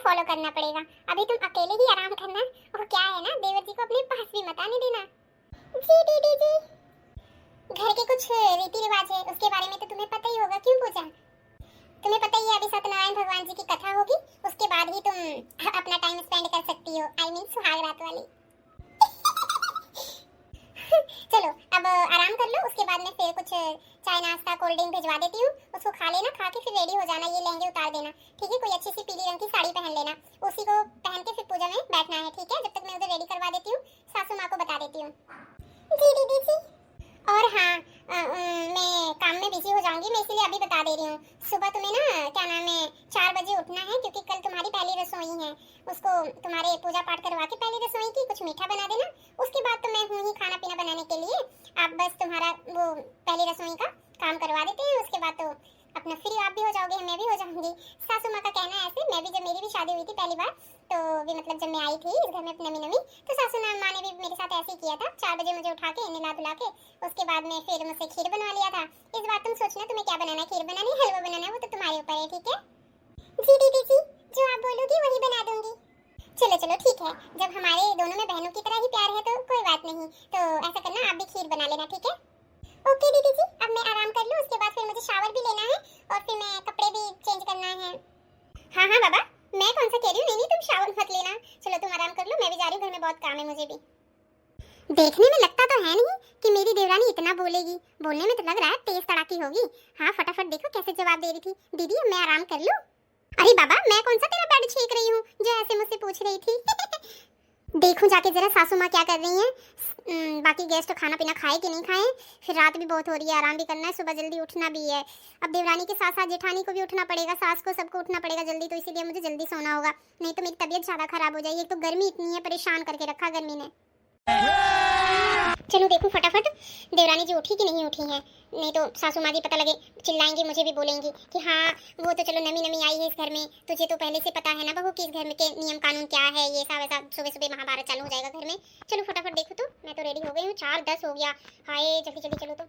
Follow करना पड़ेगा। अभी तुम अकेले ही आराम करना, और क्या है ना, देवर जी को अपने पास भी मत आने देना। जी दीदी जी। घर के कुछ रीति रिवाज है, उसके बारे में तो तुम्हें पता ही होगा। क्यों पूछा? तुम्हें पता ही है अभी सत्यनारायण भगवान जी की कथा होगी, उसके बाद ही तुम अपना टाइम स्पेंड कर सकती हो। आई मीन सुहाग रात वाली। चलो अब आराम कर लो, उसके बाद में फिर कुछ चाय नाश्ता कोल्ड ड्रिंक भिजवा देती हूँ, उसको खा लेना। खा के फिर रेडी हो जाना, ये लहंगे उतार देना, ठीक है? कोई अच्छी सी पीली रंग की साड़ी पहन लेना, उसी को पहन के फिर पूजा में बैठना है, ठीक है? जब तक मैं उधर रेडी करवा देती हूँ, सासू माँ को बता देती हूँ। जी दीदी जी। और हाँ, मैं काम में बिजी हो जाऊंगी, मैं इसीलिए अभी बता दे रही हूँ। सुबह तुम्हें ना क्या नाम है 4 बजे उठना है, क्योंकि कल तुम्हारी पहली रसोई है। उसको तुम्हारे पूजा पाठ करवा के पहली रसोई की कुछ मीठा बना देना। उसके बाद तो मैं हूँ ही खाना पीना बनाने के लिए। आप बस तुम्हारा वो पहली रसोई का काम करवा देते हैं, उसके बाद तो अपना फ्री आप भी हो जाओगे, मैं भी हो जाऊंगी। सासू माँ का कहना है ऐसे, मैं भी जब मेरी भी शादी हुई थी पहली बार, तो भी मतलब जब मैं आई थी इस घर में नवी नवी, तो सासू माँ ने भी मेरे साथ ऐसे ही किया था। 4 बजे मुझे उठा के नहला धुला के उसके बाद में फिर मुझसे खीर बनवा लिया था। इस बार तुम सोचना तुम्हें क्या बनाना है, खीर बनानी है, हलवा बनाना है, वो तो तुम्हारे ऊपर है, ठीक है? जी दीदी जी, जो आप बोलोगी वही बना दूंगी। चलो चलो ठीक है, जब हमारे दोनों में बहनों की तरह ही प्यार है तो कोई बात नहीं। तो ऐसा करना, आप भी खीर बना लेना, ठीक है? ओके दीदी जी, अब मैं आराम कर लूं, उसके बाद फिर मुझे शावर भी लेना है और फिर मैं कपड़े भी चेंज करना है। हाँ हाँ बाबा, मैं कौन सा कह रही हूँ, नहीं तुम शावर मत लेना। चलो तुम आराम कर लो, मैं भी जा रही हूँ, घर में बहुत काम है मुझे भी। देखने में लगता तो है नहीं कि मेरी देवरानी इतना बोलेगी, बोलने में तो लग रहा है तेज तड़ाकी होगी। हाँ फटाफट देखो कैसे जवाब दे रही थी, दीदी मैं आराम कर लूं। अरे बाबा, मैं कौन सा तेरा बेड छीक रही हूँ जो ऐसे मुझसे पूछ रही थी। देखूं जाके जरा सासू माँ क्या कर रही हैं। बाकी गेस्ट खाना पीना खाए कि नहीं खाए, फिर रात भी बहुत हो रही है, आराम भी करना है, सुबह जल्दी उठना भी है। अब देवरानी के साथ साथ जेठानी को भी उठना पड़ेगा, सास को सबको उठना पड़ेगा जल्दी, तो इसीलिए मुझे जल्दी सोना होगा, नहीं तो मेरी तबीयत ज़्यादा खराब हो जाएगी। एक तो गर्मी इतनी है, परेशान करके रखा गर्मी ने। चलो देखूं फटाफट देवरानी जी उठी कि नहीं उठी हैं, नहीं तो सासू माँ जी पता लगे चिल्लाएंगी, मुझे भी बोलेंगी कि हाँ वो तो चलो नमी नमी आई है इस घर में, तुझे तो पहले से पता है ना बहू कि इस घर में के नियम कानून क्या है, ये सब ऐसा सुबह सुबह महाभारत चालू हो जाएगा घर में। चलो फटाफट देखो, तो मैं तो रेडी हो गई हूँ, 4:10 हो गया। हाय जल्दी जल्दी चलो। तो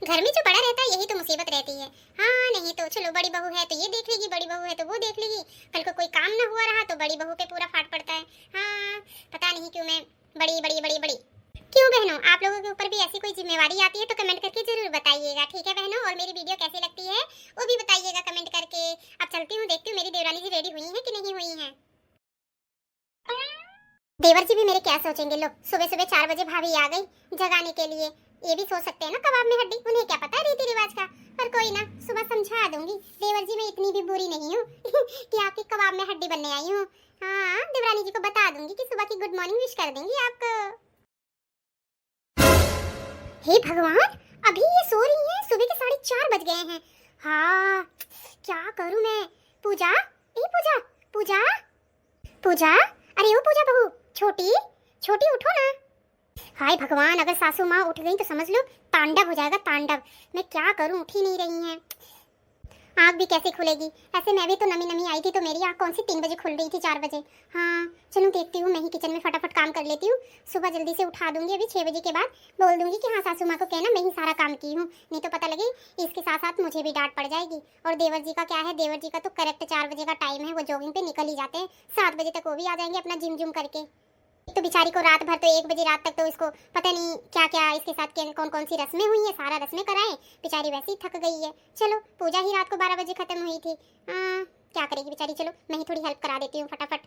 घर में जो बड़ा रहता है यही तो मुसीबत रहती है। हाँ नहीं तो चलो बड़ी बहू है तो ये देख लेगी, बड़ी बहू है तो वो देख लेगी, कल को कोई काम ना हुआ रहा तो बड़ी बहू पे पूरा फाट पड़ता है। हाँ पता नहीं क्यों मैं बड़ी बड़ी बड़ी बड़ी। क्यों बहनों, आप लोगों के ऊपर भी ऐसी कोई जिम्मेवारी आती है तो कमेंट करके जरूर बताइएगा, ठीक है बहनों? और मेरी वीडियो कैसी लगती है वो भी बताइएगा कमेंट करके। अब चलती हूँ, देखती हूँ मेरी देवरानी जी रेडी हुई हैं कि नहीं हुई हैं। देवर जी भी मेरे क्या सोचेंगे, लो सुबह सुबह 4 बजे भाभी आ गई जगाने के लिए। ये भी सोच सकते हैं ना कबाब में हड्डी, उन्हें क्या पता है रीति रिवाज का। पर कोई ना, सुबह समझा दूंगी देवर जी, मैं इतनी भी बुरी नहीं हूँ कि आपके कबाब में हड्डी बनने आई हूँ। हाँ देवरानी जी को बता दूंगी कि सुबह की गुड मॉर्निंग विश कर देंगी आपको। हे भगवान, अभी ये सो रही हैं, सुबह के 4:30 बज गए हैं। हाँ क्या करूं मैं? पूजा, ए पूजा, पूजा, पूजा, अरे ओ पूजा बहू, छोटी छोटी उठो ना। हाय भगवान, अगर सासू माँ उठ गई तो समझ लो तांडव हो जाएगा, तांडव। मैं क्या करूं, उठ ही नहीं रही हैं, आँख भी कैसे खुलेगी? ऐसे मैं भी तो नमी नमी आई थी तो मेरी आँख कौन सी 3 बजे खुल रही थी, 4 बजे। हाँ चलो देखती हूँ, मैं ही किचन में फटाफट काम कर लेती हूँ, सुबह जल्दी से उठा दूंगी। अभी 6 बजे के बाद बोल दूंगी कि हाँ सासू माँ को कहना मैं ही सारा काम की हूँ, नहीं तो पता लगे इसके साथ साथ मुझे भी डांट पड़ जाएगी। और देवर जी का क्या है, देवर जी का तो करेक्ट 4 बजे का टाइम है, वो जॉगिंग पे निकल ही जाते हैं, 7 बजे तक वो भी आ जाएंगे अपना जिम जुम करके। तो बेचारी को रात भर तो 1 बजे रात तक तो इसको पता नहीं क्या क्या इसके साथ कौन कौन सी रस्में हुई हैं, सारा रस्में कराएं, बेचारी वैसे ही थक गई है। चलो पूजा ही रात को 12 बजे खत्म हुई थी, क्या करेगी बेचारी, चलो मैं ही थोड़ी हेल्प करा देती हूँ फटाफट।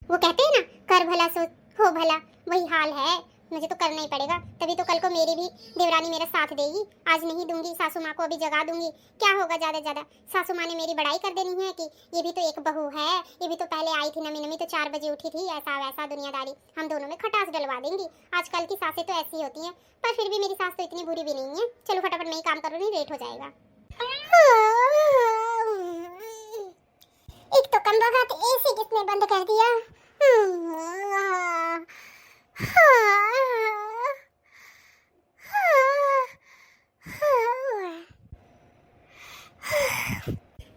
वो कहते हैं ना कर भला सो हो भला, वही हाल है, मुझे तो करना ही पड़ेगा, तभी तो कल को मेरी भी देवरानी मेरा साथ देगी। आज नहीं दूंगी, सासू माँ को अभी जगा दूंगी, क्या होगा ज़्यादा ज़्यादा, सासू माँ ने मेरी बड़ाई कर देनी है कि ये भी तो एक बहू है, ये भी तो पहले आई थी नमी नमी तो 4 बजे उठी थी, ऐसा वैसा दुनियादारी, हम दोनों में खटास डलवा देंगी। आजकल की सासें तो ऐसी होती हैं, पर फिर भी मेरी सास तो इतनी बुरी भी नहीं है। चलो फटाफट मैं ही काम करूँ, नहीं लेट हो जाएगा। एक तो कम वक्त एसी किसने बंद कर दिया?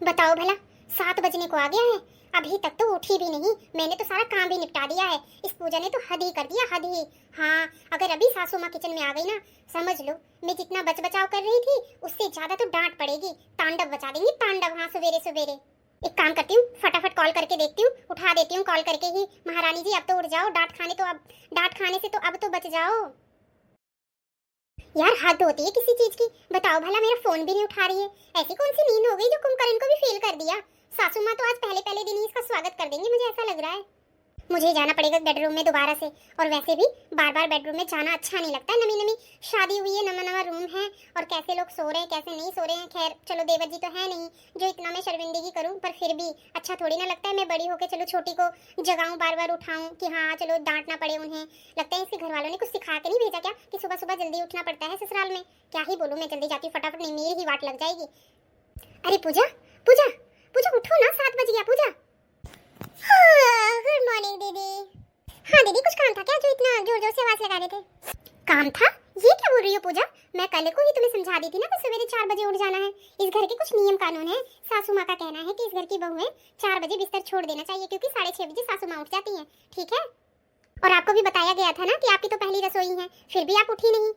बताओ भला, 7 बजने को आ गया है, अभी तक तो उठी भी नहीं। मैंने तो सारा काम भी निपटा दिया है, इस पूजा ने तो हद ही कर दिया, हद ही। हाँ अगर अभी सासू माँ किचन में आ गई ना, समझ लो मैं जितना बच बचाव कर रही थी उससे ज्यादा तो डांट पड़ेगी, तांडव बचा देंगी तांडव। हाँ सवेरे सवेरे एक काम करती हूँ, फटाफट कॉल करके देखती हूँ, उठा देती हूँ कॉल करके ही। महारानी जी अब तो उठ जाओ, डांट खाने से तो अब तो बच जाओ। यार हद होती है किसी चीज की। बताओ भला, मेरा फोन भी नहीं उठा रही है। ऐसी कौन सी नींद हो गई जो कुंभकर्ण को भी फेल कर दिया। सासू माँ तो आज पहले पहले दिन ही इसका स्वागत कर देंगी, मुझे ऐसा लग रहा है। मुझे जाना पड़ेगा बेडरूम में दोबारा से। और वैसे भी बार बार बेडरूम में जाना अच्छा नहीं लगता। नवी नवी शादी हुई है, नवा नवा रूम है, और कैसे लोग सो रहे हैं कैसे नहीं सो रहे हैं। खैर चलो, देवर जी तो है नहीं जो इतना मैं शर्मिंदगी करूं, पर फिर भी अच्छा थोड़ी ना लगता है मैं बड़ी होकर चलो छोटी को जगाऊं, बार बार उठाऊं कि हाँ चलो डांटना पड़े उन्हें। लगता है इसके घर वालों ने कुछ सिखा के नहीं भेजा क्या कि सुबह सुबह जल्दी उठना पड़ता है ससुराल में। क्या ही बोलूं, मैं जल्दी जाती हूँ फटाफट, नहीं मेरी ही वाट लग जाएगी। अरे पूजा पूजा पूजा, उठो ना, 7 बज गया। पूजा, गुड मॉर्निंग दीदी। हाँ दीदी, कुछ काम था क्या जो इतना जोर जोर से आवाज लगा रहे थे? काम था? ये क्या बोल रही हो पूजा? मैं कल को ही तुम्हें समझा दी थी ना कि सवेरे 4 बजे उठ जाना है। इस घर के कुछ नियम कानून है। सासू माँ का कहना है कि इस घर की बहुएं 4 बजे बिस्तर छोड़ देना चाहिए, क्योंकि 6:30 बजे सासू माँ उठ जाती हैं। ठीक है? और आपको भी बताया गया था ना कि आपकी तो पहली रसोई है, फिर भी आप उठी नहीं।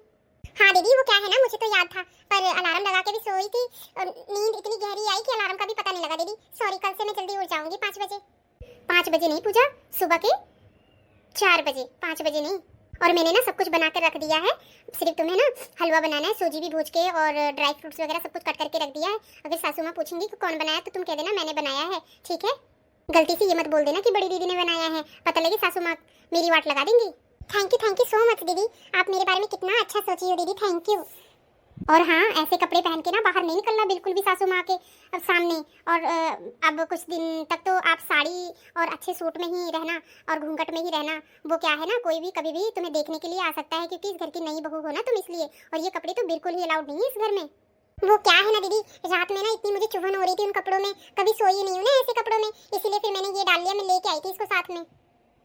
हाँ दीदी, वो क्या है ना, मुझे तो याद था, पर अलार्म लगा के भी सोई थी और नींद इतनी गहरी आई कि अलार्म का भी पता नहीं लगा। दीदी सॉरी, कल से मैं जल्दी उठ जाऊंगी 5 बजे। 5 बजे नहीं पूजा, सुबह के 4 बजे, 5 बजे नहीं। और मैंने ना सब कुछ बना कर रख दिया है, सिर्फ तुम्हें ना हलवा बनाना है, सूजी भी भूज के और ड्राई फ्रूट्स वगैरह सब कुछ कट करके रख दिया है। अगर सासू माँ पूछेंगी कि कौन बनाया तो तुम कह देना मैंने बनाया है, ठीक है? गलती से ये मत बोल देना कि बड़ी दीदी ने बनाया है, पता लगे सासू माँ मेरी वाट लगा देंगी। थैंक यू सो मच दीदी, आप मेरे बारे में कितना अच्छा सोची हो दीदी, थैंक यू। और हाँ, ऐसे कपड़े पहन के ना बाहर नहीं निकलना बिल्कुल भी सासू माँ के अब सामने। और अब कुछ दिन तक तो आप साड़ी और अच्छे सूट में ही रहना और घूंघट में ही रहना। वो क्या है ना, कोई भी कभी भी तुम्हें देखने के लिए आ सकता है, क्योंकि इस घर की नई बहू हो ना तुम, इसलिए। और ये कपड़े तो बिल्कुल ही अलाउड नहीं है इस घर में। वो क्या है ना दीदी, रात में ना इतनी मुझे चुभन हो रही थी उन कपड़ों में, कभी सोई नहीं हूँ ना ऐसे कपड़ों में, इसीलिए फिर मैंने ये डाल लिया, मैं लेके आई थी इसको साथ में।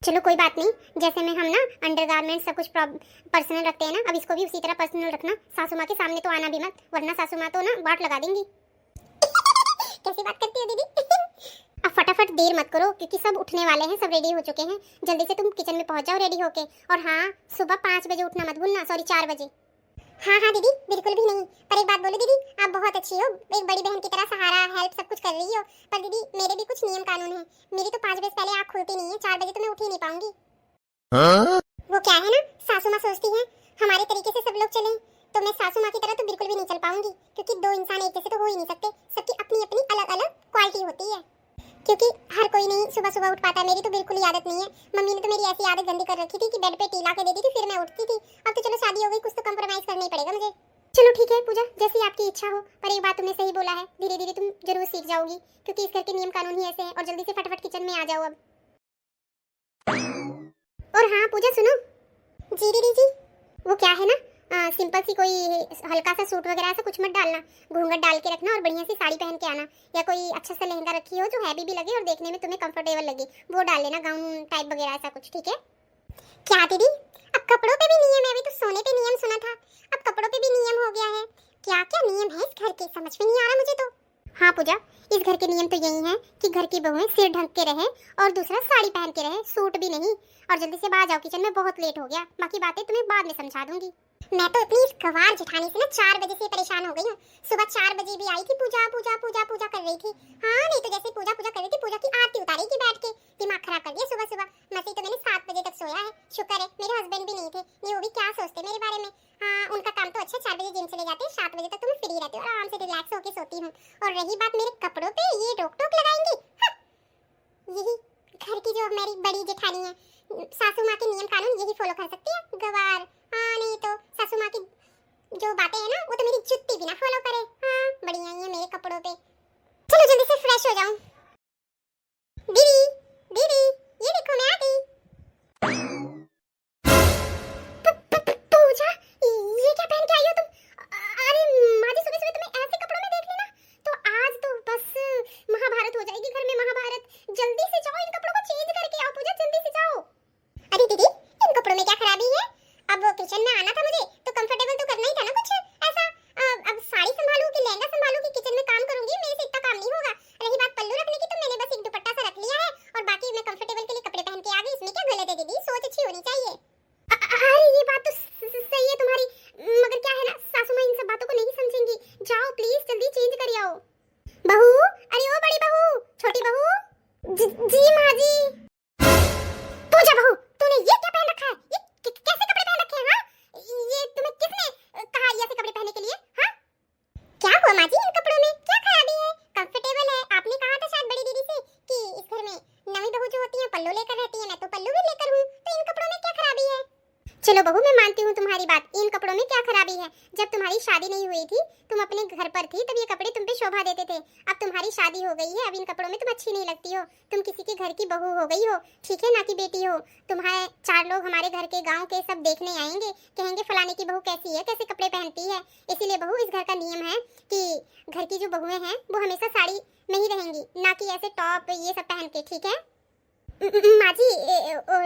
चलो कोई बात नहीं, जैसे में हम ना अंडरगारमेंट सब कुछ पर्सनल रखते हैं ना, अब इसको भी उसी तरह पर्सनल रखना। सासू माँ के सामने तो आना भी मत, वरना सासू माँ तो ना वाट लगा देंगी। कैसी बात करती हो दीदी? अब फटाफट देर मत करो, क्योंकि सब उठने वाले हैं, सब रेडी हो चुके हैं। जल्दी से तुम किचन में पहुंच जाओ रेडी होके। और हाँ, सुबह 5 बजे उठना मत भूलना, सॉरी 4 बजे। हाँ हाँ दीदी, बिल्कुल भी नहीं। पर एक बात बोलो दीदी, आप बहुत अच्छी हो, एक बड़ी बहन की तरह सहारा हेल्प सब कुछ कर रही हो, पर दीदी मेरे भी कुछ नियम कानून हैं। मेरी तो 5 बजे पहले आँख खुलती नहीं है, 4 बजे तो मैं उठ ही नहीं पाऊंगी। वो क्या है ना, सासू माँ सोचती है हमारे तरीके से सब लोग चलें, तो मैं सासू माँ की तरह तो बिल्कुल भी नहीं चल पाऊंगी, क्योंकि 2 इंसान एक जैसे तो हो ही नहीं सकते, सबकी अपनी अपनी अलग अलग क्वालिटी होती है। क्योंकि हर कोई नहीं सुबह सुबह उठ पाता, मेरी तो बिल्कुल ही आदत नहीं है। मम्मी ने तो मेरी ऐसी आदत गंदी कर रखी थी कि बेड पे टीला के देती थी, फिर मैं उठती थी। अब तो चलो शादी हो गई, कुछ तो कॉम्प्रोमाइज करना ही पड़ेगा मुझे। चलो ठीक है पूजा, जैसी आपकी इच्छा हो, पर एक बात तुमने सही बोला है, धीरे धीरे तुम जरूर सीख जाओगी, क्योंकि इस घर के नियम कानून ही ऐसे हैं। और जल्दी से फटाफट किचन में आ जाओ अब। और हाँ पूजा सुनो। जी दीदी जी। वो क्या है ना, सिंपल सी कोई हल्का सा सूट वगैरह ऐसा कुछ मत डालना, घूंघट डाल के रखना और बढ़िया सी साड़ी पहन के आना, या कोई अच्छा सा लहंगा रखी हो जो हैवी भी लगे और देखने में तुम्हें कंफर्टेबल लगे, वो डाल लेना, गाउन टाइप वगैरह ऐसा कुछ, ठीक है? क्या दीदी, अब कपड़ों पे भी नियम है? अभी तो सोने पे नियम सुना था, अब कपड़ों पे भी नियम हो गया है। क्या क्या नियम है इस घर के, समझ में नहीं आ रहा मुझे तो। हाँ पूजा, इस घर के नियम तो यही हैं कि घर की बहुएं सिर ढक के रहे और दूसरा साड़ी पहन के रहे, सूट भी नहीं। और जल्दी से बाहर जाओ किचन में, बहुत लेट हो गया, बाकी बातें तुम्हें बाद में समझा दूंगी। मैं तो इतनी इस गवार जेठानी से ना 4 बजे से परेशान हो गई हूँ। सुबह 4 बजे भी आई थी, पूजा पूजा पूजा पूजा कर रही थी। हाँ नहीं तो जैसे पूजा पूजा कर रही थी, पूजा की आरती उतारी थी बैठ के, दिमाग खराब कर दिया सुबह सुबह। मसी तो मैंने 7 बजे तक सोया है, शुक्र है मेरे हस्बैंड भी नहीं थे, नहीं वो भी क्या सोचते मेरे बारे में। हाँ उनका काम तो अच्छा, 4 बजे जिम चले जाते हैं, 7 बजे तक तुम फ्री रहते हो, आराम से रिलैक्स होकर सोती हूँ। और रही बात मेरे कपड़ों पे, ये रोक टोक लगाएंगी, यही घर की जो मेरी बड़ी जेठानी है, सासू माँ के नियम कानून यही फॉलो कर सकती है, गवार। हाँ नहीं तो सासू माँ की जो बातें हैं ना, वो तो मेरी जुत्ती भी ना फॉलो करे। हाँ बढ़िया ही है मेरे कपड़ों पे। चलो जल्दी से फ्रेश हो जाऊं। दीदी दीदी, ये देखो मैं आ गई। पूजा, ये क्या पहन के आई हो तुम? अरे माँ जी, सुबह सुबह तुम्हें ऐसे कपड़ों में देख लेना, तो आज तो बस महाभारत हो जाएगी घर में, महाभारत। जल्दी से जाओ, इन कपड़ों को चेंज करके आओ पूजा, जल्दी से जाओ। अरे दीदी, इन कपड़ों में क्या खराबी है? अब किचन में आना था मुझे, तो कंफर्टेबल तो करना ही था ना कुछ ऐसा। अब साड़ी संभालूं कि लहंगा संभालूं कि किचन में काम करूंगी, मेरे से इतना काम नहीं होगा। रही बात पल्लू रखने चलो बहू, मैं मानती हूँ तुम्हारी बात, इन कपड़ों में क्या खराबी है। जब तुम्हारी शादी नहीं हुई थी, तुम अपने घर पर थी, तब ये कपड़े तुम पे शोभा देते थे। अब तुम्हारी शादी हो गई है, अब इन कपड़ों में तुम अच्छी नहीं लगती हो। तुम किसी के घर की बहू हो गई हो, ठीक है ना, की बेटी हो। तुम्हारे 4 लोग हमारे घर के, गाँव के सब देखने आएंगे, कहेंगे फलाने की बहू कैसी है, कैसे कपड़े पहनती है। इसीलिए बहू, इस घर का नियम है कि घर की जो बहुएं हैं वो हमेशा साड़ी में ही रहेंगी, ना कि ऐसे टॉप ये सब पहन के, ठीक है। माँ जी,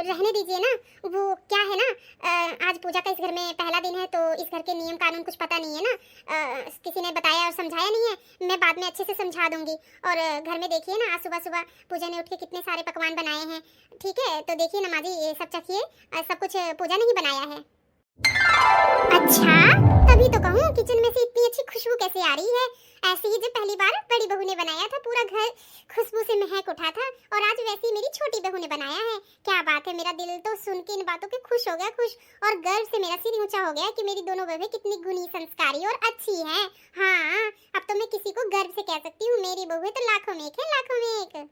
रहने दीजिए ना। वो क्या है ना, आज पूजा का इस घर में पहला दिन है, तो इस घर के नियम कानून कुछ पता नहीं है ना, किसी ने बताया और समझाया नहीं है। मैं बाद में अच्छे से समझा दूंगी। और घर में देखिए ना, आज सुबह सुबह पूजा ने उठ के कितने सारे पकवान बनाए हैं, ठीक है। तो देखिए ना माँ जी, ये सब चखिए, सब कुछ पूजा ने ही बनाया है। अच्छा, तभी तो कहूँ किचन में से इतनी अच्छी खुशबू कैसे आ रही है। ऐसे ही जब पहली बार बड़ी बहू ने बनाया था, पूरा घर खुशबू से महक उठा था, और आज वैसे ही मेरी छोटी बहू ने बनाया है। क्या बात है, मेरा दिल तो सुन के इन बातों के खुश हो गया, खुश। और गर्व से मेरा सिर ऊंचा हो गया कि मेरी दोनों बहूएं कितनी गुणी, संस्कारी और अच्छी हैं। हाँ, अब तो मैं किसी को गर्व से कह सकती हूँ, मेरी बहू तो लाखों में एक है, लाखों में एक।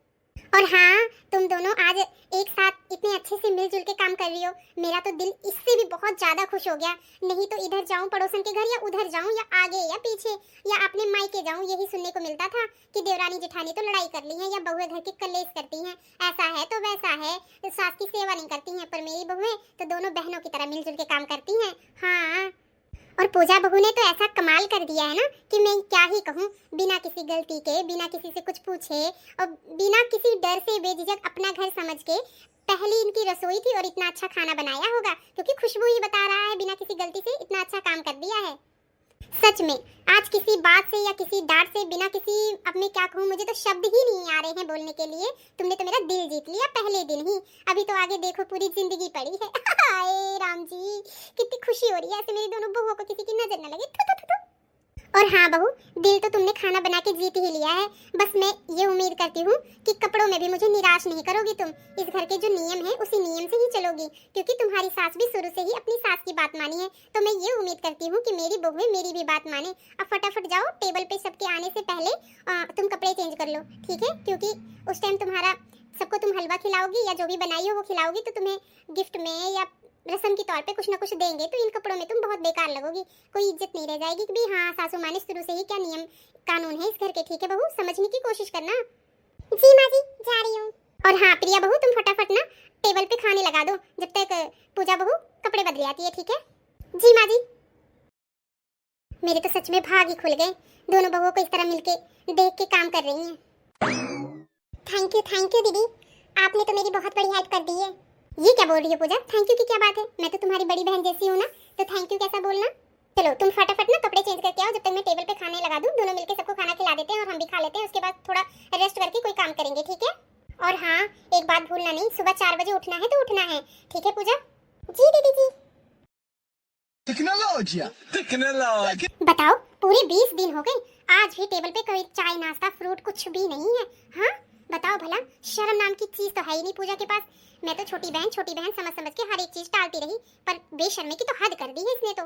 और हाँ, तुम दोनों आज एक साथ इतने अच्छे से मिलजुल के काम कर रही हो, मेरा तो दिल इससे भी बहुत ज्यादा खुश हो गया। नहीं तो इधर जाऊं पड़ोसन के घर, या उधर जाऊं, या आगे या पीछे, या अपने मायके जाऊं, यही सुनने को मिलता था कि देवरानी जेठानी तो लड़ाई कर ली है, या बहुएं घर की कलेश करती हैं, ऐसा है तो वैसा है, सास की सेवा नहीं करती हैं। पर मेरी बहुएं तो दोनों बहनों की तरह मिलजुल के काम करती हैं। हाँ, और पूजा बहू ने तो ऐसा कमाल कर दिया है ना कि मैं क्या ही कहूँ। बिना किसी गलती के, बिना किसी से कुछ पूछे, और बिना किसी डर से बेझिझक अपना घर समझ के पहली इनकी रसोई थी और इतना अच्छा खाना बनाया होगा, क्योंकि खुशबू ही बता रहा है, बिना किसी गलती से इतना अच्छा काम कर दिया है। सच में आज किसी बात से या किसी डांट से, बिना किसी, अब मैं क्या कहूँ, मुझे तो शब्द ही नहीं आ रहे हैं बोलने के लिए। तुमने तो मेरा दिल जीत लिया पहले दिन ही, अभी तो आगे देखो पूरी जिंदगी पड़ी है। हाय राम जी, कितनी खुशी हो रही है, ऐसे मेरी दोनों बहुओं को किसी की नजर न लगे। थु, थु, थु, थु। और हाँ बहू, दिल तो तुमने खाना बना के जीत ही लिया है। बस मैं ये उम्मीद करती हूँ कि कपड़ों में भी मुझे निराश नहीं करोगी तुम। इस घर के जो नियम है उसी नियम से ही चलोगी, क्योंकि तुम्हारी सास भी शुरू से ही अपनी सास की बात मानी है। तो मैं ये उम्मीद करती हूँ कि मेरी बहुएं मेरी भी बात माने। अब फटाफट जाओ, टेबल पे सबके आने से पहले तुम कपड़े चेंज कर लो, ठीक है। क्योंकि उस टाइम तुम्हारा सबको तुम हलवा खिलाओगी या जो भी बनाई हो वो खिलाओगी, तो तुम्हें गिफ्ट में या रस्म के तौर पे कुछ ना कुछ देंगे। तो इन कपड़ों में तुम बहुत बेकार लगोगी, कोई इज्जत नहीं रह जाएगी कि भाई हाँ, सासू माँ ने शुरू से ही क्या नियम कानून है इस घर के, ठीक है बहू, समझने की कोशिश करना। जी माँ जी, जा रही हूँ। और हाँ प्रिया बहू, तुम फटाफट ना टेबल पे खाने लगा दो, जब तक पूजा बहू कपड़े बदल आती है, ठीक है। जी माँ जी। मेरे तो सच में भाग ही खुल गए, दोनों बहुओं को इस तरह मिलके देख के काम कर रही हैं। थैंक यू दीदी, आपने तो मेरी बहुत बड़ी हेल्प कर दी है। ये क्या बोल रही हो पूजा, थैंक यू की क्या बात है, मैं तो तुम्हारी बड़ी बहन जैसी हूँ ना, तो थैंक यू कैसा बोलना। चलो तुम फटाफट ना कपड़े चेंज करके आओ, जब तक मैं टेबल पे खाने लगा दूं, दोनों मिलके सबको खाना खिला देते हैं और हम भी खा लेते हैं, उसके बाद थोड़ा रेस्ट करके कोई काम करेंगे, ठीक है। और हाँ, एक बात भूलना नहीं, सुबह 4 बजे उठना है तो उठना है, ठीक है पूजा। जी दीदी जी। टेक्नोलॉजी बताओ, पूरे 20 दिन हो गए, आज भी टेबल पे कोई चाय नाश्ता फ्रूट कुछ भी नहीं है। हाँ बताओ भला, शर्म नाम की चीज तो है ही नहीं पूजा के पास। मैं तो छोटी बहन समझ समझ के हर एक चीज टालती रही, पर बेशर्मी की तो हद कर दी है इसने। तो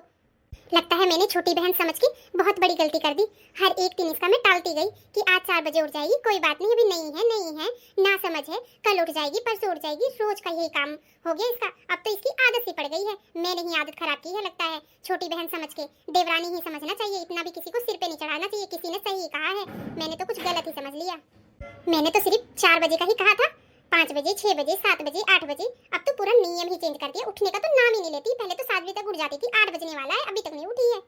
लगता है मैंने छोटी बहन समझ के बहुत बड़ी गलती कर दी। हर एक दिन इसका मैं टालती गई कि आज 4 बजे उठ जाएगी, कोई बात नहीं, अभी नहीं है, ना समझ है, कल उठ जाएगी, परसों उठ जाएगी, रोज का यही काम हो गया इसका। अब तो इसकी आदत सी पड़ गई है, मैंने ही आदत खराब की है लगता है। छोटी बहन समझ के देवरानी ही समझना चाहिए, इतना भी किसी को सिर पे नहीं चढ़ाना चाहिए। किसी ने सही कहा है, मैंने तो कुछ गलत ही समझ लिया। मैंने तो सिर्फ 4 बजे का ही कहा था, 5 बजे, 6 बजे, 7 बजे, 8 बजे, अब तो पूरा नियम ही चेंज कर दिया। उठने का तो नाम ही नहीं लेती, पहले तो 7 बजे तक उठ जाती थी, 8 बजने वाला है अभी तक नहीं उठी है।